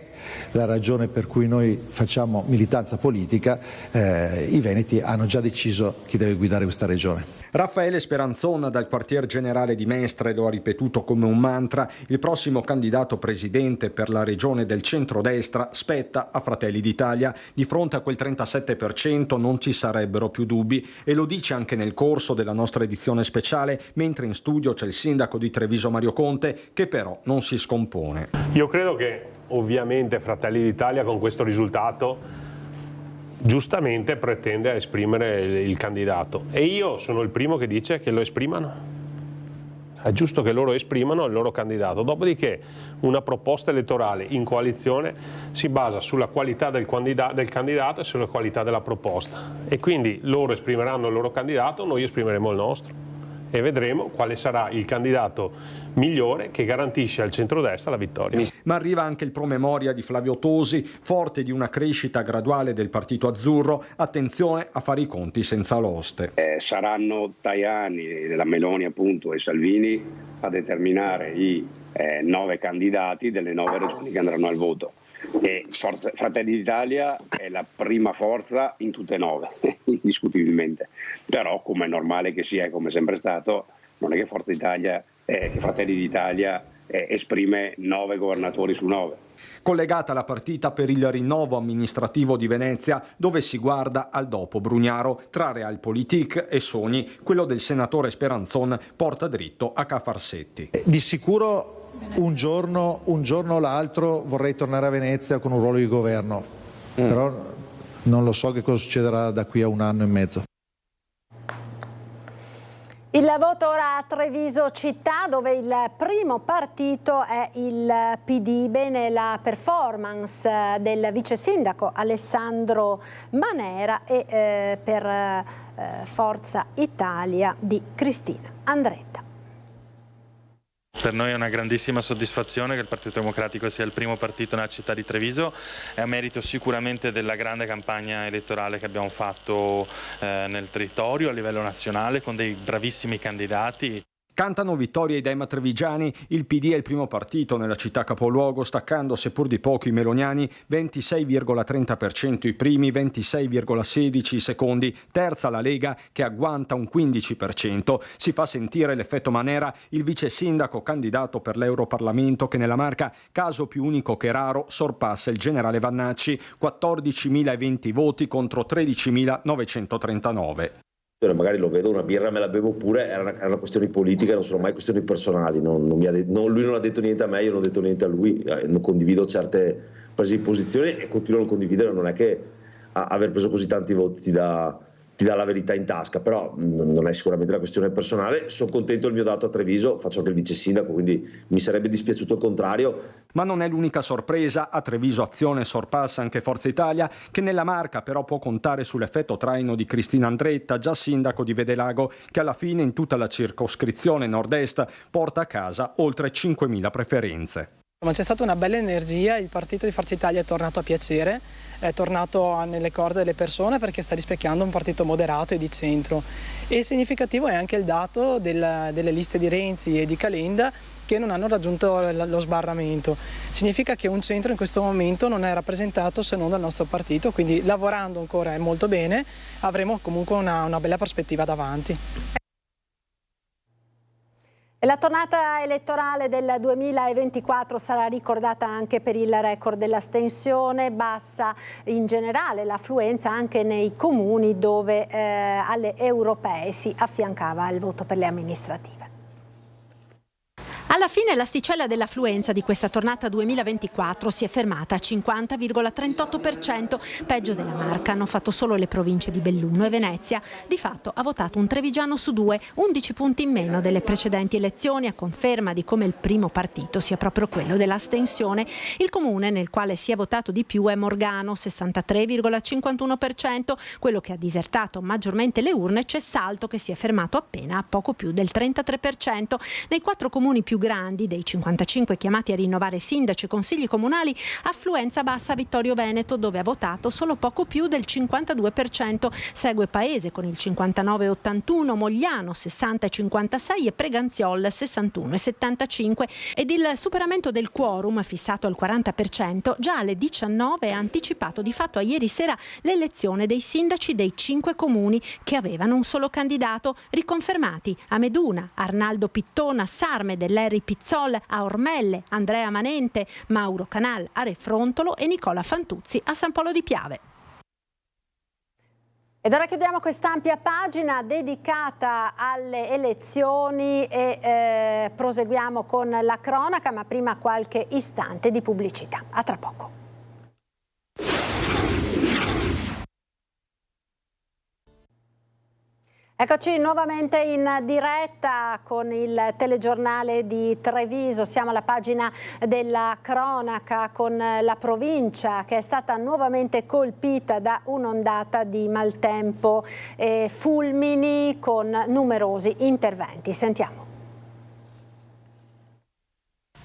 la ragione per cui noi facciamo militanza politica, i veneti hanno già deciso chi deve guidare questa regione. Raffaele Speranzon dal quartier generale di Mestre lo ha ripetuto come un mantra: il prossimo candidato presidente per la regione del centrodestra spetta a Fratelli d'Italia. Di fronte a quel 37% non ci sarebbero più dubbi, e lo dice anche nel corso della nostra edizione speciale, mentre in studio c'è il sindaco di Treviso Mario Conte, che però non si scompone. Io credo che ovviamente Fratelli d'Italia con questo risultato giustamente pretende a esprimere il candidato, e io sono il primo che dice che lo esprimano. È giusto che loro esprimano il loro candidato. Dopodiché una proposta elettorale in coalizione si basa sulla qualità del candidato e sulla qualità della proposta, e quindi loro esprimeranno il loro candidato, noi esprimeremo il nostro e vedremo quale sarà il candidato migliore che garantisce al centrodestra la vittoria. Ma arriva anche il promemoria di Flavio Tosi, forte di una crescita graduale del partito azzurro. Attenzione a fare i conti senza l'oste. Saranno Tajani, la Meloni appunto e Salvini a determinare i 9 candidati delle 9 regioni che andranno al voto. E Fratelli d'Italia è la prima forza in tutte e 9, indiscutibilmente. Però, come è normale che sia e come è sempre stato, non è che che Fratelli d'Italia esprime 9 governatori su 9. Collegata la partita per il rinnovo amministrativo di Venezia, dove si guarda al dopo Brugnaro. Tra Realpolitik e sogni, quello del senatore Speranzon porta dritto a Cafarsetti. Di sicuro un giorno o l'altro vorrei tornare a Venezia con un ruolo di governo, però non lo so che cosa succederà da qui a 1 anno e mezzo. Il voto ora a Treviso città, dove il primo partito è il PD. Bene la performance del vice sindaco Alessandro Manera e per Forza Italia di Cristina Andretta. Per noi è una grandissima soddisfazione che il Partito Democratico sia il primo partito nella città di Treviso, è a merito sicuramente della grande campagna elettorale che abbiamo fatto nel territorio a livello nazionale con dei bravissimi candidati. Cantano vittoria i Dema trevigiani, il PD è il primo partito nella città capoluogo, staccando seppur di poco i meloniani, 26,30% i primi, 26,16% i secondi, terza la Lega che agguanta un 15%. Si fa sentire l'effetto Manera, il vice sindaco candidato per l'Europarlamento che nella Marca, caso più unico che raro, sorpassa il generale Vannacci, 14.020 voti contro 13.939. Magari lo vedo, una birra me la bevo pure, erano questioni politiche, non sono mai questioni personali, lui non ha detto niente a me, io non ho detto niente a lui, non condivido certe prese di posizione e continuo a non condividere, non è che aver preso così tanti voti ti dà la verità in tasca, però non è sicuramente una questione personale. Sono contento del mio dato a Treviso, faccio anche il vice sindaco, quindi mi sarebbe dispiaciuto il contrario. Ma non è l'unica sorpresa, a Treviso Azione sorpassa anche Forza Italia, che nella Marca però può contare sull'effetto traino di Cristina Andretta, già sindaco di Vedelago, che alla fine in tutta la circoscrizione nord-est porta a casa oltre 5.000 preferenze. Ma c'è stata una bella energia, il partito di Forza Italia è tornato a piacere, è tornato nelle corde delle persone perché sta rispecchiando un partito moderato e di centro. E significativo è anche il dato delle liste di Renzi e di Calenda che non hanno raggiunto lo sbarramento. Significa che un centro in questo momento non è rappresentato se non dal nostro partito, quindi lavorando ancora molto bene avremo comunque una bella prospettiva davanti. E la tornata elettorale del 2024 sarà ricordata anche per il record dell'astensione, bassa in generale l'affluenza anche nei comuni dove alle europee si affiancava il voto per le amministrative. Alla fine l'asticella dell'affluenza di questa tornata 2024 si è fermata a 50,38%, peggio della Marca. Hanno fatto solo le province di Belluno e Venezia. Di fatto ha votato un trevigiano su 2, 11 punti in meno delle precedenti elezioni, a conferma di come il primo partito sia proprio quello dell'astensione. Il comune nel quale si è votato di più è Morgano, 63,51%, quello che ha disertato maggiormente le urne c'è Salto, che si è fermato appena a poco più del 33%. Nei 4 comuni più grandi, dei 55 chiamati a rinnovare sindaci e consigli comunali, affluenza bassa a Vittorio Veneto, dove ha votato solo poco più del 52%. Segue Paese con il 59,81%, Mogliano 60,56% e Preganziol 61,75%. Ed il superamento del quorum, fissato al 40%, già alle 19 ha anticipato di fatto a ieri sera l'elezione dei sindaci dei 5 comuni che avevano un solo candidato, riconfermati a Meduna, Arnaldo Pittona, Sarme dell'Eri Pizzol, a Ormelle, Andrea Manente, Mauro Canal a Refrontolo e Nicola Fantuzzi a San Polo di Piave. Ed ora chiudiamo quest'ampia pagina dedicata alle elezioni e proseguiamo con la cronaca, ma prima qualche istante di pubblicità. A tra poco. Eccoci nuovamente in diretta con il telegiornale di Treviso. Siamo alla pagina della cronaca con la provincia che è stata nuovamente colpita da un'ondata di maltempo e fulmini con numerosi interventi. Sentiamo.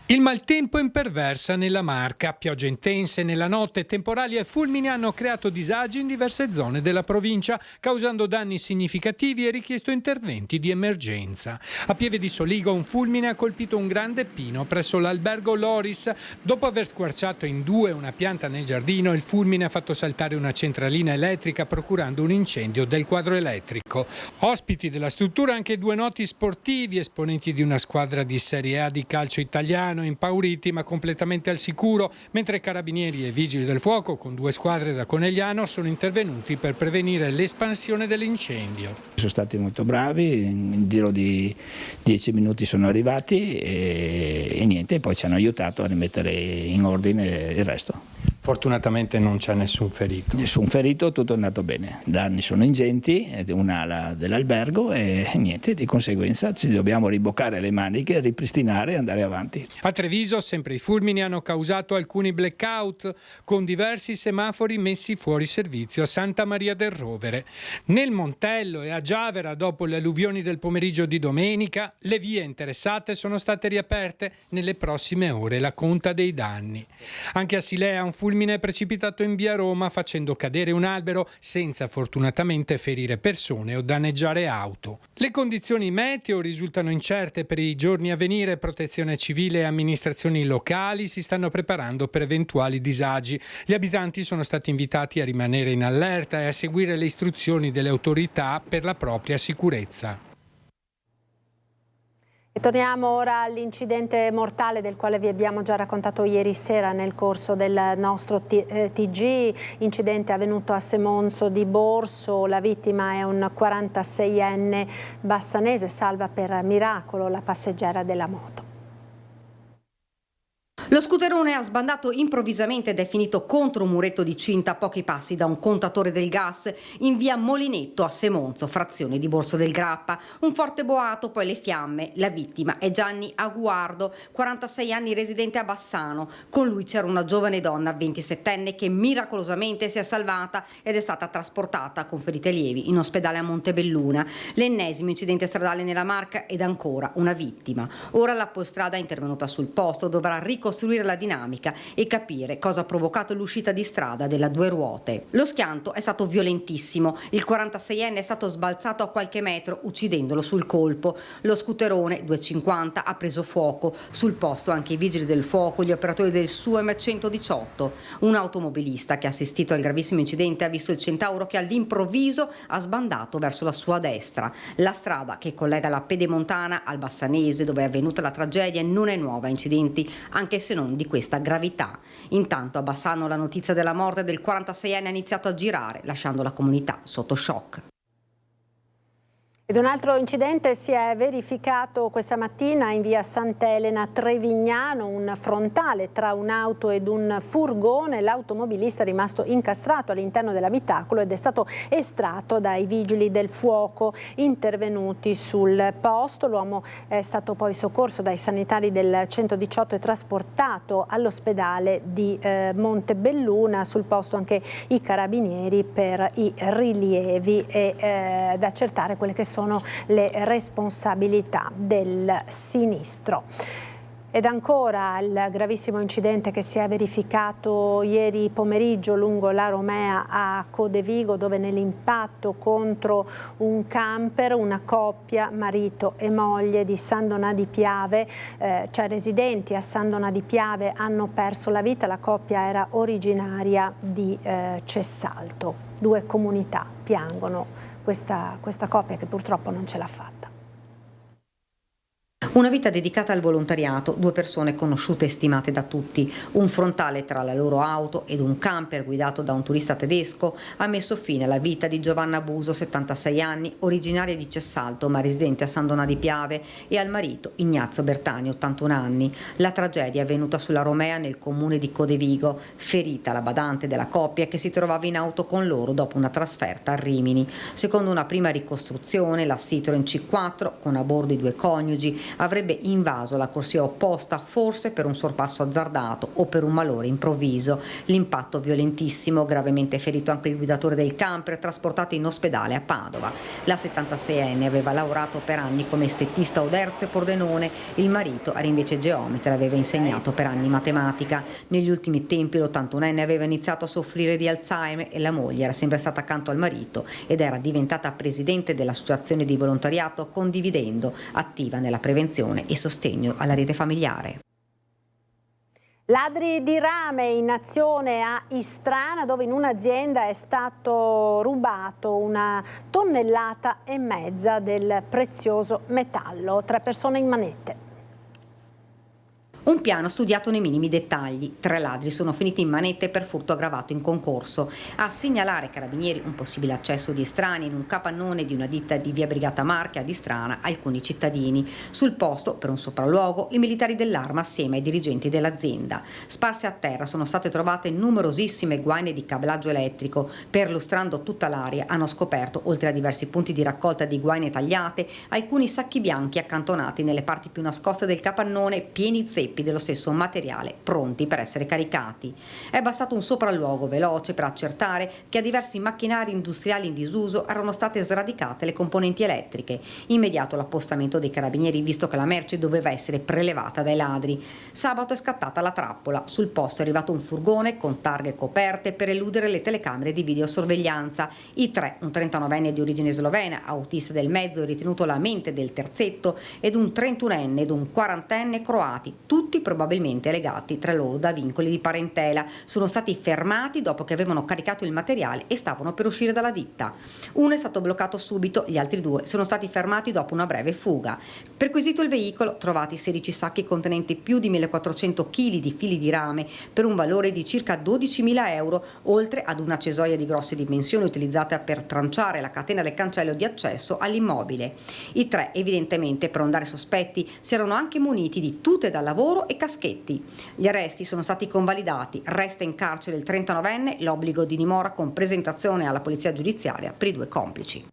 Il maltempo imperversa nella Marca, piogge intense nella notte, temporali e fulmini hanno creato disagi in diverse zone della provincia, causando danni significativi e richiesto interventi di emergenza. A Pieve di Soligo un fulmine ha colpito un grande pino presso l'albergo Loris. Dopo aver squarciato in 2 una pianta nel giardino, il fulmine ha fatto saltare una centralina elettrica, procurando un incendio del quadro elettrico. Ospiti della struttura anche 2 noti sportivi, esponenti di una squadra di Serie A di calcio italiano, impauriti ma completamente al sicuro, mentre carabinieri e vigili del fuoco con 2 squadre da Conegliano sono intervenuti per prevenire l'espansione dell'incendio. Sono stati molto bravi, in giro di 10 minuti sono arrivati e niente, poi ci hanno aiutato a rimettere in ordine il resto. Fortunatamente non c'è nessun ferito. Nessun ferito, tutto è andato bene. Danni sono ingenti, un'ala dell'albergo e niente, di conseguenza ci dobbiamo riboccare le maniche, ripristinare e andare avanti. A Treviso sempre i fulmini hanno causato alcuni blackout con diversi semafori messi fuori servizio a Santa Maria del Rovere. Nel Montello e a Giavera, dopo le alluvioni del pomeriggio di domenica, le vie interessate sono state riaperte. Nelle prossime ore la conta dei danni. Anche a Silea un fulmine è precipitato in via Roma facendo cadere un albero senza fortunatamente ferire persone o danneggiare auto. Le condizioni meteo risultano incerte per i giorni a venire. Protezione civile e amministrazioni locali si stanno preparando per eventuali disagi. Gli abitanti sono stati invitati a rimanere in allerta e a seguire le istruzioni delle autorità per la propria sicurezza. E torniamo ora all'incidente mortale del quale vi abbiamo già raccontato ieri sera nel corso del nostro TG. Incidente avvenuto a Semonso di Borso. La vittima è un 46enne bassanese, salva per miracolo la passeggera della moto. Lo scooterone ha sbandato improvvisamente ed è finito contro un muretto di cinta a pochi passi da un contatore del gas in via Molinetto a Semonzo, frazione di Borso del Grappa. Un forte boato, poi le fiamme. La vittima è Gianni Aguardo, 46 anni, residente a Bassano. Con lui c'era una giovane donna 27enne che miracolosamente si è salvata ed è stata trasportata con ferite lievi in ospedale a Montebelluna. L'ennesimo incidente stradale nella Marca ed ancora una vittima. Ora la Polstrada è intervenuta sul posto, dovrà ricostruire la dinamica e capire cosa ha provocato l'uscita di strada della due ruote. Lo schianto è stato violentissimo. Il 46enne è stato sbalzato a qualche metro uccidendolo sul colpo. Lo scooterone 250 ha preso fuoco. Sul posto anche i vigili del fuoco, gli operatori del SUEM 118. Un automobilista che ha assistito al gravissimo incidente ha visto il Centauro che all'improvviso ha sbandato verso la sua destra. La strada che collega la Pedemontana al Bassanese, dove è avvenuta la tragedia, non è nuova a incidenti, anche se non di questa gravità. Intanto a Bassano la notizia della morte del 46enne ha iniziato a girare, lasciando la comunità sotto shock. Ed un altro incidente si è verificato questa mattina in via Sant'Elena Trevignano, un frontale tra un'auto ed un furgone. L'automobilista è rimasto incastrato all'interno dell'abitacolo ed è stato estratto dai vigili del fuoco intervenuti sul posto. L'uomo è stato poi soccorso dai sanitari del 118 e trasportato all'ospedale di Montebelluna. Sul posto anche i carabinieri per i rilievi e da accertare quelle che sono le responsabilità del sinistro. Ed ancora il gravissimo incidente che si è verificato ieri pomeriggio lungo la Romea a Codevigo, dove nell'impatto contro un camper una coppia, marito e moglie di San Donà di Piave, cioè residenti a San Donà di Piave, hanno perso la vita. La coppia era originaria di Cessalto. Due comunità piangono questa coppia che purtroppo non ce l'ha fatta. Una vita dedicata al volontariato, due persone conosciute e stimate da tutti. Un frontale tra la loro auto ed un camper guidato da un turista tedesco ha messo fine alla vita di Giovanna Buso, 76 anni, originaria di Cessalto ma residente a San Donà di Piave, e al marito Ignazio Bertani, 81 anni. La tragedia è avvenuta sulla Romea nel comune di Codevigo. Ferita la badante della coppia che si trovava in auto con loro dopo una trasferta a Rimini. Secondo una prima ricostruzione, la Citroen C4 con a bordo i due coniugi avrebbe invaso la corsia opposta, forse per un sorpasso azzardato o per un malore improvviso. L'impatto violentissimo, gravemente ferito anche il guidatore del camper, trasportato in ospedale a Padova. La 76enne aveva lavorato per anni come estetista a Oderzio e Pordenone, il marito era invece geometra e aveva insegnato per anni matematica. Negli ultimi tempi l'81enne aveva iniziato a soffrire di Alzheimer e la moglie era sempre stata accanto al marito ed era diventata presidente dell'associazione di volontariato Condividendo, attiva nella prevenzione e sostegno alla rete familiare. Ladri di rame in azione a Istrana, dove in un'azienda è stato rubato 1,5 tonnellate del prezioso metallo. 3 persone in manette. Un piano studiato nei minimi dettagli. 3 ladri sono finiti in manette per furto aggravato in concorso. A segnalare ai carabinieri un possibile accesso di estranei in un capannone di una ditta di via Brigata Marche ad Istrana alcuni cittadini. Sul posto, per un sopralluogo, i militari dell'Arma assieme ai dirigenti dell'azienda. Sparse a terra sono state trovate numerosissime guaine di cablaggio elettrico. Perlustrando tutta l'area hanno scoperto, oltre a diversi punti di raccolta di guaine tagliate, alcuni sacchi bianchi accantonati nelle parti più nascoste del capannone, pieni zeppi dello stesso materiale, pronti per essere caricati. È bastato un sopralluogo veloce per accertare che a diversi macchinari industriali in disuso erano state sradicate le componenti elettriche. Immediato l'appostamento dei carabinieri, visto che la merce doveva essere prelevata dai ladri. Sabato è scattata la trappola. Sul posto è arrivato un furgone con targhe coperte per eludere le telecamere di videosorveglianza. I 3, un 39enne di origine slovena, autista del mezzo e ritenuto la mente del terzetto, ed un 31enne ed un 40enne croati, tutti probabilmente legati tra loro da vincoli di parentela. Sono stati fermati dopo che avevano caricato il materiale e stavano per uscire dalla ditta. Uno è stato bloccato subito, gli altri 2 sono stati fermati dopo una breve fuga. Perquisito il veicolo, trovati 16 sacchi contenenti più di 1400 kg di fili di rame per un valore di circa 12.000 euro, oltre ad una cesoia di grosse dimensioni utilizzata per tranciare la catena del cancello di accesso all'immobile. I 3, evidentemente per ondare sospetti, si erano anche muniti di tute da lavoro lavoro e Caschetti. Gli arresti sono stati convalidati, resta in carcere il 39enne, l'obbligo di dimora con presentazione alla polizia giudiziaria per i 2 complici.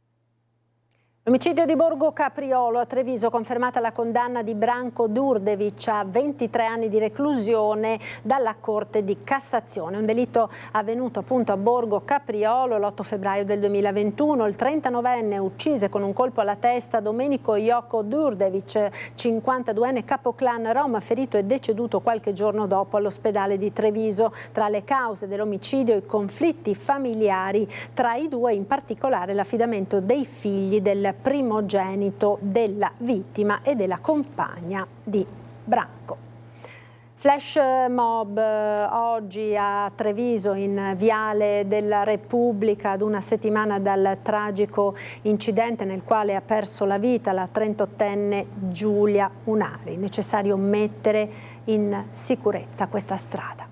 L'omicidio di Borgo Capriolo a Treviso, confermata la condanna di Branko Đurđević a 23 anni di reclusione dalla Corte di Cassazione. Un delitto avvenuto appunto a Borgo Capriolo l'8 febbraio del 2021. Il 39enne uccise con un colpo alla testa Domenico Joko Đurđević, 52enne capoclan rom, ferito e deceduto qualche giorno dopo all'ospedale di Treviso. Tra le cause dell'omicidio i conflitti familiari tra i due, in particolare l'affidamento dei figli del primogenito della vittima e della compagna di Branko. Flash mob oggi a Treviso, in Viale della Repubblica, ad una settimana dal tragico incidente nel quale ha perso la vita la 38enne Giulia Unari. Necessario mettere in sicurezza questa strada.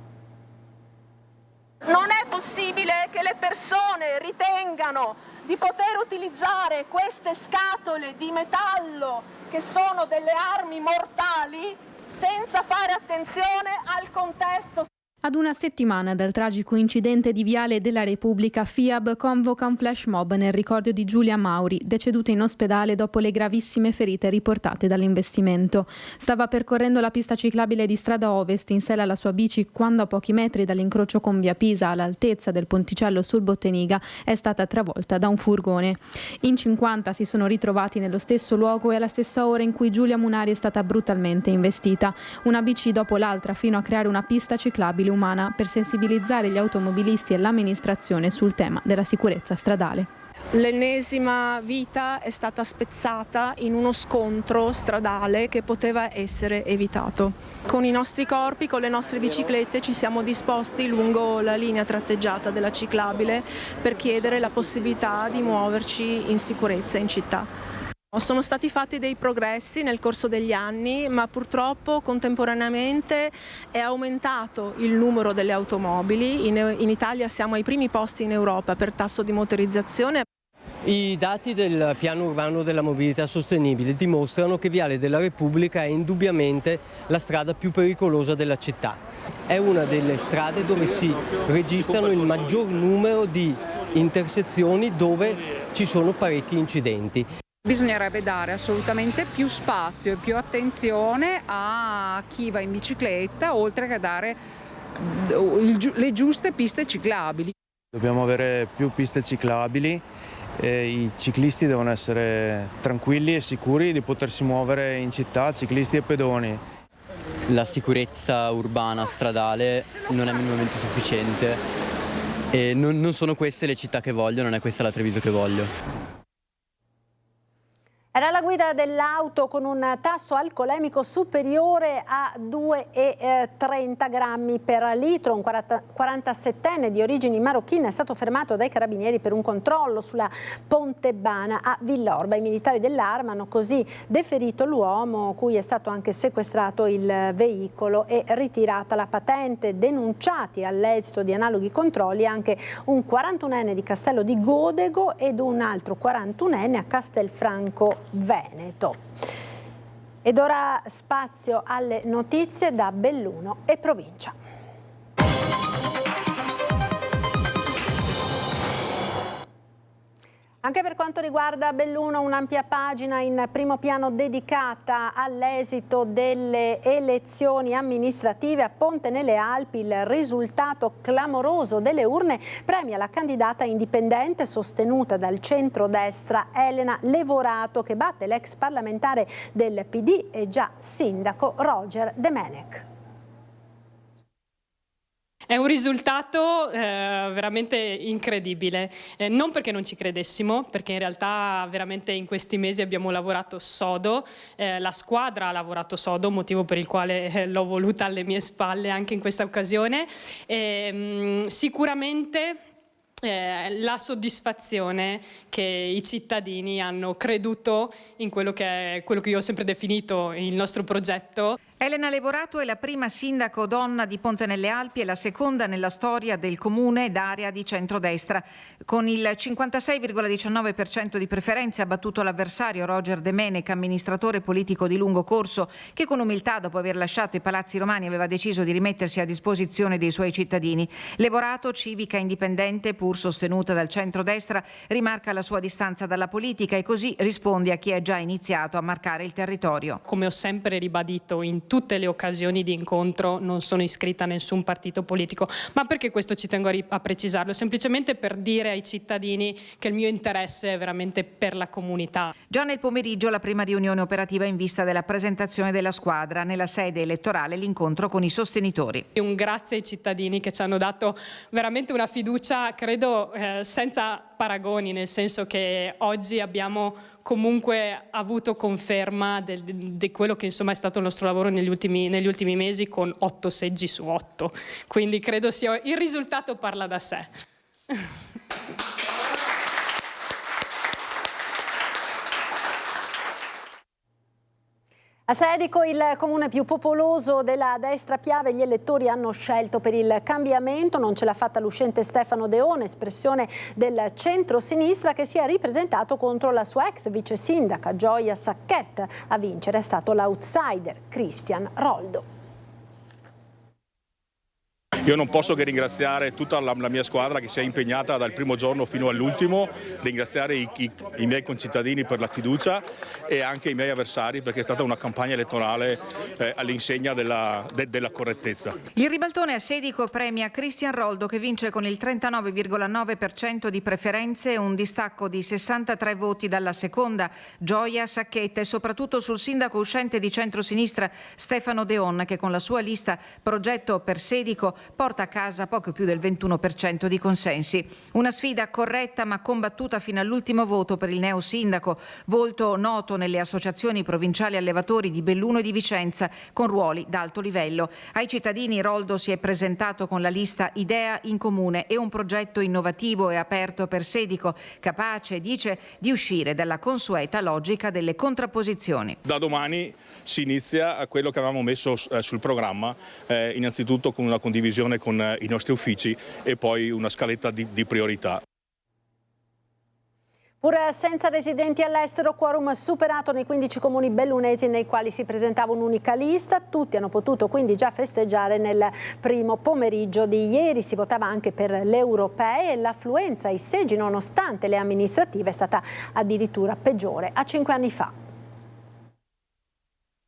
Non è possibile che le persone ritengano di poter utilizzare queste scatole di metallo, che sono delle armi mortali, senza fare attenzione al contesto. Ad una settimana dal tragico incidente di Viale della Repubblica, FIAB convoca un flash mob nel ricordo di Giulia Mauri, deceduta in ospedale dopo le gravissime ferite riportate dall'investimento. Stava percorrendo la pista ciclabile di strada Ovest in sella alla sua bici quando, a pochi metri dall'incrocio con via Pisa, all'altezza del ponticello sul Botteniga, è stata travolta da un furgone. In 50 si sono ritrovati nello stesso luogo e alla stessa ora in cui Giulia Munari è stata brutalmente investita. Una bici dopo l'altra, fino a creare una pista ciclabile umana per sensibilizzare gli automobilisti e l'amministrazione sul tema della sicurezza stradale. L'ennesima vita è stata spezzata in uno scontro stradale che poteva essere evitato. Con i nostri corpi, con le nostre biciclette ci siamo disposti lungo la linea tratteggiata della ciclabile per chiedere la possibilità di muoverci in sicurezza in città. Sono stati fatti dei progressi nel corso degli anni, ma purtroppo contemporaneamente è aumentato il numero delle automobili. In Italia siamo ai primi posti in Europa per tasso di motorizzazione. I dati del piano urbano della mobilità sostenibile dimostrano che Viale della Repubblica è indubbiamente la strada più pericolosa della città. È una delle strade dove si registrano il maggior numero di intersezioni dove ci sono parecchi incidenti. Bisognerebbe dare assolutamente più spazio e più attenzione a chi va in bicicletta, oltre che dare le giuste piste ciclabili. Dobbiamo avere più piste ciclabili e i ciclisti devono essere tranquilli e sicuri di potersi muovere in città, ciclisti e pedoni. La sicurezza urbana stradale non è minimamente sufficiente e non sono queste le città che voglio, non è questa la Treviso che voglio. Era la guida dell'auto con un tasso alcolemico superiore a 2,30 grammi per litro. Un 47enne di origini marocchine è stato fermato dai carabinieri per un controllo sulla Pontebana a Villorba. I militari dell'Arma hanno così deferito l'uomo, cui è stato anche sequestrato il veicolo e ritirata la patente. Denunciati all'esito di analoghi controlli anche un 41enne di Castello di Godego ed un altro 41enne a Castelfranco Veneto. Ed ora spazio alle notizie da Belluno e provincia. Anche per quanto riguarda Belluno, un'ampia pagina in primo piano dedicata all'esito delle elezioni amministrative a Ponte nelle Alpi. Il risultato clamoroso delle urne premia la candidata indipendente sostenuta dal centrodestra Elena Levorato, che batte l'ex parlamentare del PD e già sindaco Roger Demenec. È un risultato veramente incredibile, non perché non ci credessimo, perché in realtà veramente in questi mesi abbiamo lavorato sodo, la squadra ha lavorato sodo, motivo per il quale l'ho voluta alle mie spalle anche in questa occasione. Sicuramente la soddisfazione che i cittadini hanno creduto in quello che io ho sempre definito il nostro progetto. Elena Levorato è la prima sindaco donna di Ponte nelle Alpi e la seconda nella storia del comune d'area di centrodestra. Con il 56,19% di preferenze ha battuto l'avversario Roger De Menec, amministratore politico di lungo corso, che con umiltà, dopo aver lasciato i palazzi romani, aveva deciso di rimettersi a disposizione dei suoi cittadini. Levorato, civica indipendente, pur sostenuta dal centrodestra, rimarca la sua distanza dalla politica e così risponde a chi è già iniziato a marcare il territorio. Come ho sempre ribadito in tutte le occasioni di incontro, non sono iscritta a nessun partito politico, ma perché questo ci tengo a precisarlo, semplicemente per dire ai cittadini che il mio interesse è veramente per la comunità. Già nel pomeriggio la prima riunione operativa in vista della presentazione della squadra, nella sede elettorale l'incontro con i sostenitori. E un grazie ai cittadini che ci hanno dato veramente una fiducia, credo, senza paragoni, nel senso che oggi abbiamo comunque avuto conferma di quello che insomma è stato il nostro lavoro negli ultimi mesi, con 8 seggi su 8, quindi credo sia il risultato parla da sé. A Sedico, il comune più popoloso della destra Piave, gli elettori hanno scelto per il cambiamento. Non ce l'ha fatta l'uscente Stefano Deone, espressione del centro-sinistra, che si è ripresentato contro la sua ex vice sindaca Gioia Sacchet. A vincere è stato l'outsider Cristian Roldo. Io non posso che ringraziare tutta la mia squadra che si è impegnata dal primo giorno fino all'ultimo, ringraziare i miei concittadini per la fiducia e anche i miei avversari, perché è stata una campagna elettorale all'insegna della correttezza. Il ribaltone a Sedico premia Cristian Roldo, che vince con il 39,9% di preferenze, un distacco di 63 voti dalla seconda Gioia Sacchet, e soprattutto sul sindaco uscente di centrosinistra Stefano Deone, che con la sua lista Progetto per Sedico porta a casa poco più del 21% di consensi. Una sfida corretta ma combattuta fino all'ultimo voto per il neo sindaco, volto noto nelle associazioni provinciali allevatori di Belluno e di Vicenza, con ruoli d'alto livello. Ai cittadini Roldo si è presentato con la lista Idea in Comune e un progetto innovativo e aperto per Sedico, capace, dice, di uscire dalla consueta logica delle contrapposizioni. Da domani si inizia a quello che avevamo messo sul programma, innanzitutto con una condivisione con i nostri uffici e poi una scaletta di priorità. Pur senza residenti all'estero, quorum superato nei 15 comuni bellunesi nei quali si presentava un'unica lista. Tutti hanno potuto quindi già festeggiare nel primo pomeriggio di ieri. Si votava anche per le europee e l'affluenza ai seggi, nonostante le amministrative, è stata addirittura peggiore a 5 anni fa.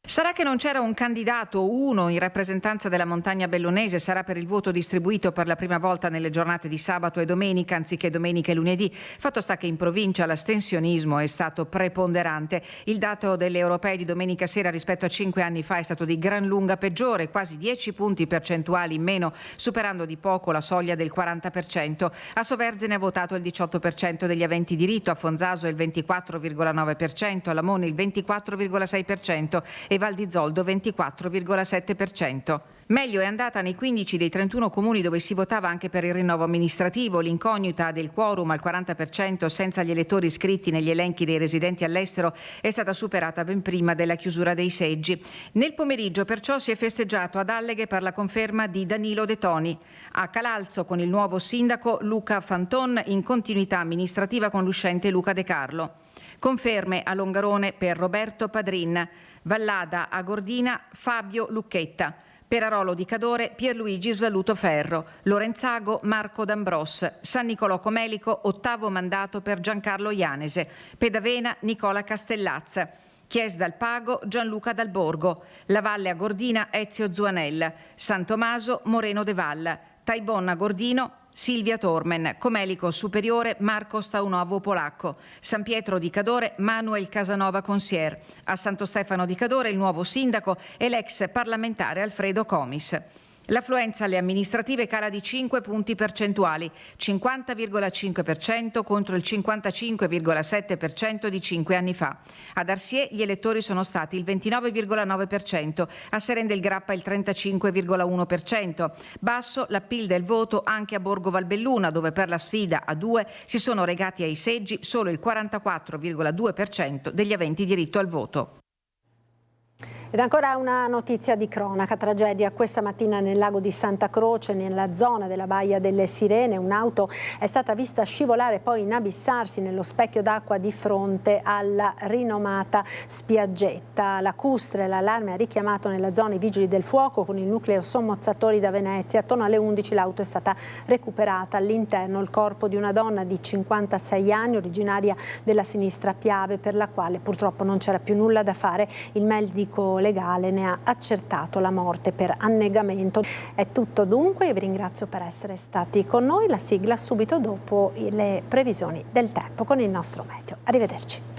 Sarà che non c'era un candidato, uno, in rappresentanza della montagna bellunese, sarà per il voto distribuito per la prima volta nelle giornate di sabato e domenica, anziché domenica e lunedì. Fatto sta che in provincia l'astensionismo è stato preponderante. Il dato delle europee di domenica sera rispetto a 5 anni fa è stato di gran lunga peggiore, quasi 10 punti percentuali in meno, superando di poco la soglia del 40%. A Soverzene ha votato il 18% degli aventi diritto, a Fonzaso il 24,9%, a Lamone il 24,6% e Val di Zoldo 24,7%. Meglio è andata nei 15 dei 31 comuni dove si votava anche per il rinnovo amministrativo. L'incognita del quorum al 40% senza gli elettori iscritti negli elenchi dei residenti all'estero è stata superata ben prima della chiusura dei seggi. Nel pomeriggio perciò si è festeggiato ad Alleghe per la conferma di Danilo De Toni. A Calalzo con il nuovo sindaco Luca Fanton, in continuità amministrativa con l'uscente Luca De Carlo. Conferme a Longarone per Roberto Padrin, Vallada a Gordina Fabio Lucchetta, Perarolo di Cadore Pierluigi Svaluto Ferro, Lorenzago Marco D'Ambros, San Nicolò Comelico ottavo mandato per Giancarlo Ianese, Pedavena Nicola Castellazza, Chies dal Pago Gianluca Dal Borgo, La Valle a Gordina Ezio Zuanella, San Tommaso Moreno De Valla, Taibonna Gordino Silvia Tormen, Comelico Superiore Marco Staunovo Polacco, San Pietro di Cadore Manuel Casanova Consier, a Santo Stefano di Cadore il nuovo sindaco e l'ex parlamentare Alfredo Comis. L'affluenza alle amministrative cala di 5 punti percentuali, 50,5% contro il 55,7% di 5 anni fa. Ad Arsier gli elettori sono stati il 29,9%, a Serende il Grappa il 35,1%. Basso l'appeal del voto anche a Borgo Valbelluna, dove per la sfida a 2 si sono regati ai seggi solo il 44,2% degli aventi diritto al voto. Ed ancora una notizia di cronaca, tragedia questa mattina nel lago di Santa Croce, nella zona della Baia delle Sirene. Un'auto è stata vista scivolare e poi inabissarsi nello specchio d'acqua di fronte alla rinomata spiaggetta. Lacustre, l'allarme ha richiamato nella zona i vigili del fuoco con il nucleo sommozzatori da Venezia. Attorno alle 11 l'auto è stata recuperata. All'interno il corpo di una donna di 56 anni, originaria della Sinistra Piave, per la quale purtroppo non c'era più nulla da fare. Il medico legale ne ha accertato la morte per annegamento. È tutto dunque, io vi ringrazio per essere stati con noi. La sigla subito dopo le previsioni del tempo con il nostro meteo. Arrivederci.